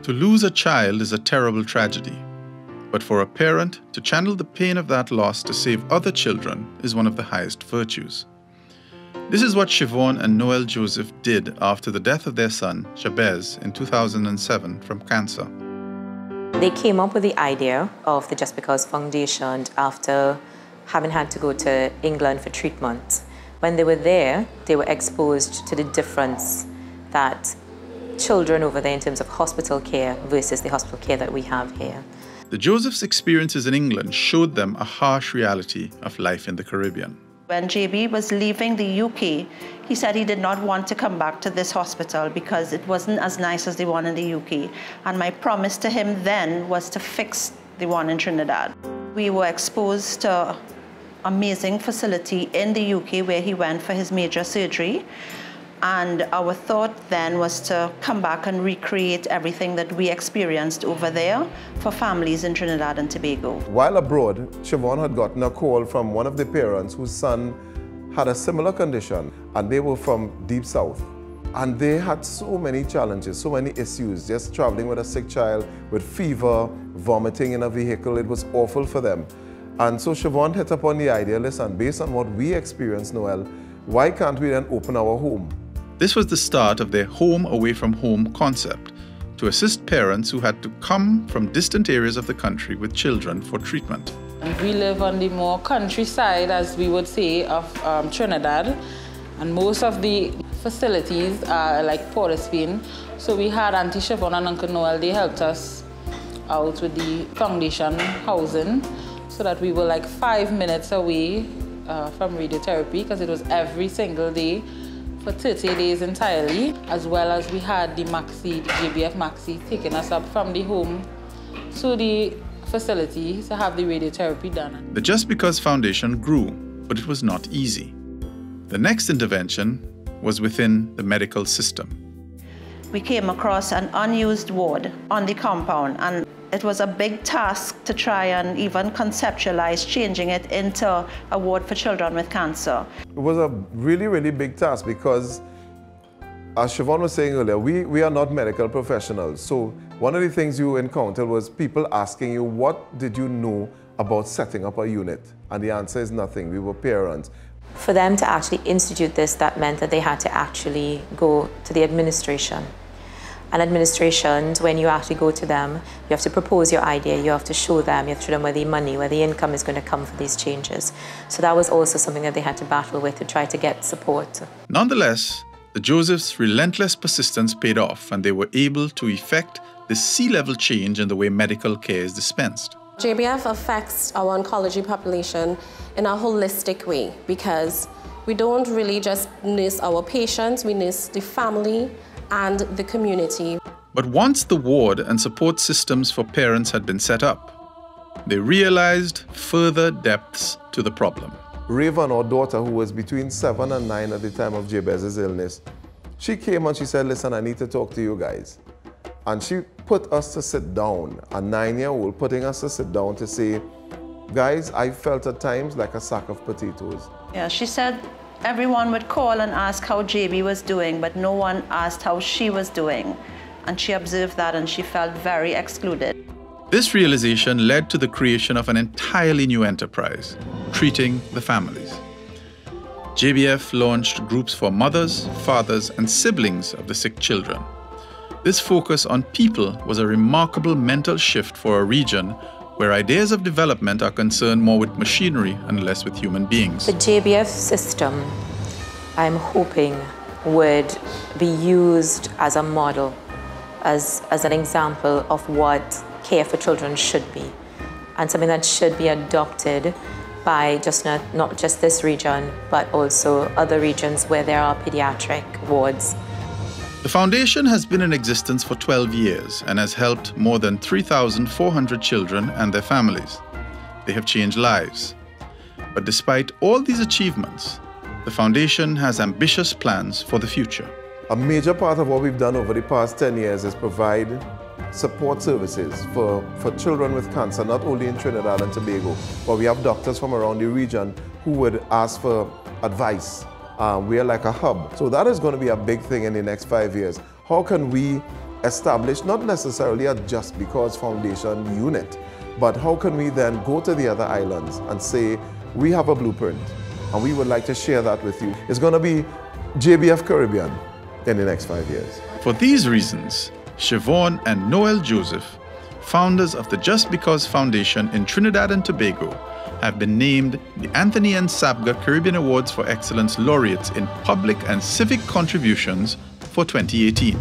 To lose a child is a terrible tragedy, but for a parent to channel the pain of that loss to save other children is one of the highest virtues. This is what Chevaughn and Noel Joseph did after the death of their son, Jabez, in 2007 from cancer. They came up with the idea of the Just Because Foundation after having had to go to England for treatment. When they were there, they were exposed to the difference that children over there in terms of hospital care versus the hospital care that we have here. The Josephs' experiences in England showed them a harsh reality of life in the Caribbean. When JB was leaving the UK, he said he did not want to come back to this hospital because it wasn't as nice as the one in the UK. And my promise to him then was to fix the one in Trinidad. We were exposed to an amazing facility in the UK where he went for his major surgery. And our thought then was to come back and recreate everything that we experienced over there for families in Trinidad and Tobago. While abroad, Chevaughn had gotten a call from one of the parents whose son had a similar condition, and they were from deep south. And they had so many challenges, so many issues, just traveling with a sick child, with fever, vomiting in a vehicle. It was awful for them. And so Chevaughn hit upon the idea, listen, based on what we experienced, Noel, why can't we then open our home? This was the start of their home away from home concept, to assist parents who had to come from distant areas of the country with children for treatment. We live on the more countryside, as we would say, of Trinidad, and most of the facilities are like Port of Spain. So we had Auntie Chevaughn and Uncle Noel. They helped us out with the foundation housing so that we were like 5 minutes away from radiotherapy, because it was every single day for 30 days entirely, as well as we had the Maxi, the JBF Maxi, taking us up from the home to the facility to have the radiotherapy done. The Just Because Foundation grew, but it was not easy. The next intervention was within the medical system. We came across an unused ward on the compound, and it was a big task to try and even conceptualize changing it into a ward for children with cancer. It was a really, really big task because, as Chevaughn was saying earlier, we are not medical professionals. So one of the things you encountered was people asking you, what did you know about setting up a unit? And the answer is nothing. We were parents. For them to actually institute this, that meant that they had to actually go to the administration. And administrations, when you actually go to them, you have to propose your idea, you have to show them, you have to show them where the money, where the income is going to come for these changes. So that was also something that they had to battle with to try to get support. Nonetheless, the Josephs' relentless persistence paid off, and they were able to effect this sea-level change in the way medical care is dispensed. JBF affects our oncology population in a holistic way, because we don't really just nurse our patients, we nurse the family and the community. But once the ward and support systems for parents had been set up, they realized further depths to the problem. Raven, our daughter, who was between 7 and 9 at the time of Jabez's illness, she came and she said, listen, I need to talk to you guys. And she put us to sit down, a 9-year-old putting us to sit down to say, guys, I felt at times like a sack of potatoes. Yeah, she said everyone would call and ask how JB was doing, but no one asked how she was doing. And she observed that and she felt very excluded. This realization led to the creation of an entirely new enterprise, treating the families. JBF launched groups for mothers, fathers, and siblings of the sick children. This focus on people was a remarkable mental shift for a region where ideas of development are concerned more with machinery and less with human beings. The JBF system, I'm hoping, would be used as a model, as an example of what care for children should be, and something that should be adopted by not just this region, but also other regions where there are pediatric wards. The foundation has been in existence for 12 years and has helped more than 3,400 children and their families. They have changed lives. But despite all these achievements, the foundation has ambitious plans for the future. A major part of what we've done over the past 10 years is provide support services for children with cancer, not only in Trinidad and Tobago, but we have doctors from around the region who would ask for advice. We are like a hub. So that is going to be a big thing in the next 5 years. How can we establish not necessarily a Just Because Foundation unit, but how can we then go to the other islands and say, we have a blueprint and we would like to share that with you. It's going to be JBF Caribbean in the next 5 years. For these reasons, Chevaughn and Noel Joseph, founders of the Just Because Foundation in Trinidad and Tobago, have been named the Anthony and Sabga Caribbean Awards for Excellence Laureates in Public and Civic Contributions for 2018.